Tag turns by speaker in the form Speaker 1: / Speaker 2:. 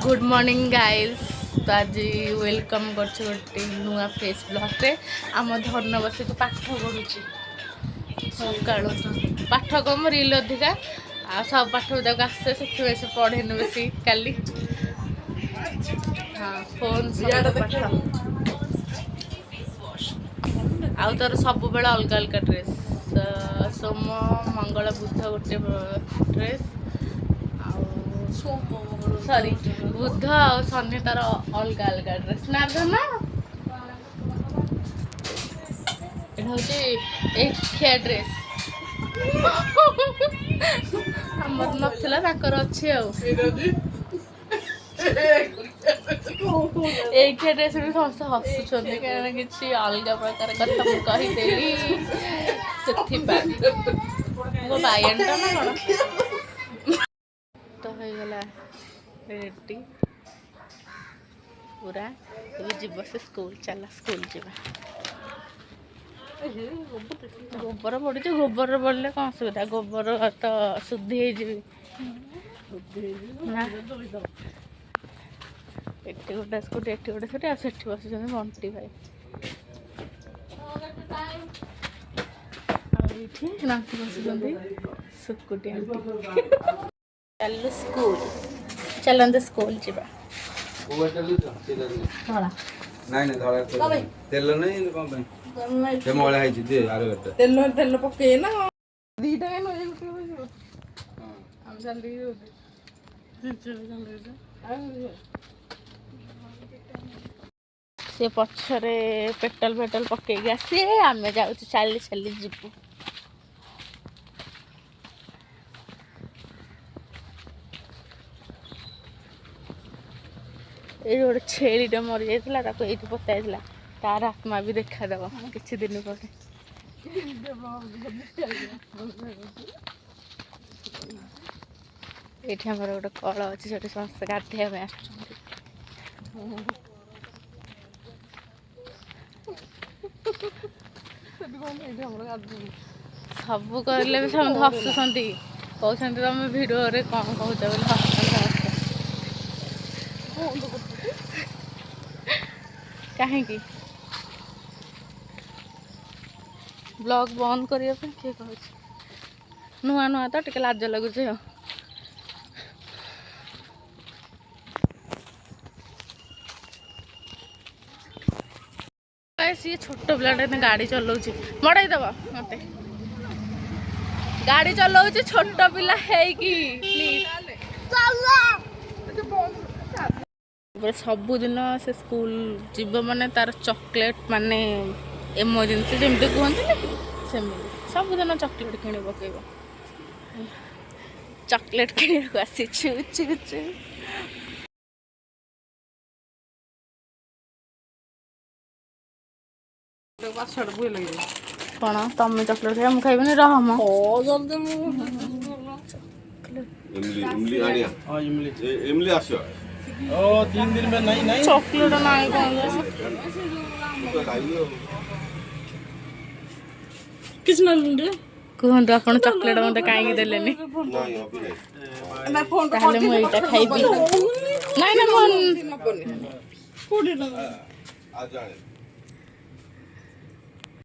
Speaker 1: Good morning guys. तो आज welcome करछे गोटे नुआ फेस ब्लॉग रे। आम धन बस पाठ पढ़ुची सकाल पाठ कम रिल अधिका आ सब पाठ तक आसे से पढ़ेनु बेसी काली। हाँ फोन सब पाठ आउ तार सब बेले अलग अलग ड्रेस सोम मंगल बुध गोटे ड्रेस सॉरी बुध और शनि तार अलग अलग ड्रेस ना धन एखिया ड्रेस आमर नथिला ताकर अछि आ एखिया ड्रेस भी समस्त हसुछन्ते कारण किछि अलग प्रकार कथा मु कहि देली सेथि पा मो बायनटा ना कोन तो हो गला रेडी पूरा ये जीव से स्कूल चला स्कूल जीवा गोबर पड़े गोबर पड़े कौन सुविधा गोबर तो शुद्धि ना एटी गोटे स्कूटी एटी गोटे स्कूटी आठ बस बंटी भाई नाती बस सुकुटी चलो स्कूल चलते स्कूल जीवा
Speaker 2: ନାଇଁ ଧଳା ତେଲ ନାହିଁ କଣ ପାଇଁ ସେ ମଳା ହେଇଛି ଦେ ଆର ଗୋଟେ
Speaker 3: ତେଲ ତେଲ ପକେଇ ନା ଦିଟା କାଇଁ ନଇ ଉଠିବ ଆମ ଜଲ୍ଦି
Speaker 1: से पछरे पेट्रोल पेट्रोल पकईकि आसी आम जाऊँ चली चली जीवु ये गोटे छेलीटे मरी जाता ये पता तार आत्मा भी देखादेव किसी दिन पर ये गोटे कल अच्छे से समस्त गाधे सब कहले भी समस्त हसुंट कहते तुम भिडियो कौन कौच कहीं ब्लॉग बंद करने किए कह नुआ नुआ तो टे लाज लगुच सी छोट पिलाटे गाड़ी चलाऊँ मड़ईदेव मत गाड़ी चलाऊँ छोट पिला सबुदिन से स्कूल जीव माने तार चॉकलेट माने इमरजेंसी जमी कहते सेमती सबुदिन चॉकलेट किणी पकेब चॉकलेट किणा आसी कौन तुम चॉकलेट खाई मुझे खाइबनी रह चॉकलेट ना कहतु आप चॉकलेट मत कहीं देलेनी मुझे खाइबी ना